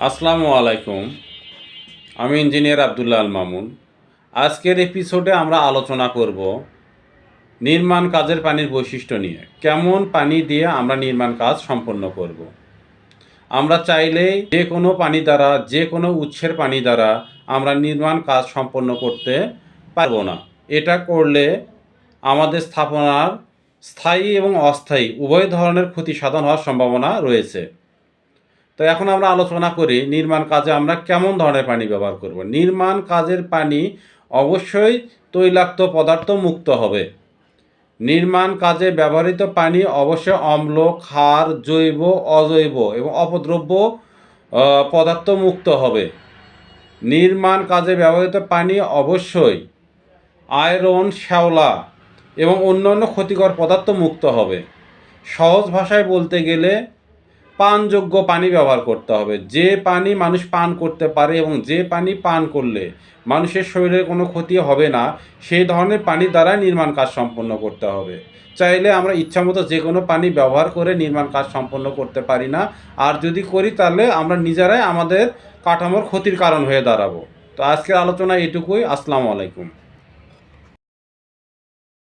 আসসালামু আলাইকুম। আমি ইঞ্জিনিয়ার আব্দুল্লাহ আল মামুন। আজকের এপিসোডে আমরা আলোচনা করব নির্মাণ কাজের পানির বৈশিষ্ট্য নিয়ে। কেমন পানি দিয়ে আমরা নির্মাণ কাজ সম্পন্ন করব। আমরা চাইলেই যে কোনো পানি দ্বারা, যে কোনো উৎসের পানি দ্বারা আমরা নির্মাণ কাজ সম্পন্ন করতে পারবো না। এটা করলে আমাদের স্থাপনার স্থায়ী এবং অস্থায়ী উভয় ধরনের ক্ষতি সাধন হওয়ার সম্ভাবনা রয়েছে। তো এখন আমরা আলোচনা করি নির্মাণ কাজে আমরা কেমন ধরনের পানি ব্যবহার করব। নির্মাণ কাজের পানি অবশ্যই তৈলাক্ত পদার্থ মুক্ত হবে। নির্মাণ কাজে ব্যবহৃত পানি অবশ্যই অম্ল, ক্ষার, জৈব, অজৈব এবং অপদ্রব্য পদার্থ মুক্ত হবে। নির্মাণ কাজে ব্যবহৃত পানি অবশ্যই আয়রন, শ্যাওলা এবং অন্যান্য ক্ষতিকর পদার্থ মুক্ত হবে। সহজ ভাষায় বলতে গেলে পানযোগ্য পানি ব্যবহার করতে হবে। যে পানি মানুষ পান করতে পারে এবং যে পানি পান করলে মানুষের শরীরের কোনো ক্ষতি হবে না, সেই ধরনের পানি দ্বারা নির্মাণ কাজ সম্পন্ন করতে হবে। চাইলে আমরা ইচ্ছামতো যে কোনো পানি ব্যবহার করে নির্মাণ কাজ সম্পন্ন করতে পারি না। আর যদি করি তাহলে আমরা নিজেরাই আমাদের কাঠামোর ক্ষতির কারণ হয়ে দাঁড়াবো। তো আজকের আলোচনা এটুকুই। আসসালামু আলাইকুম।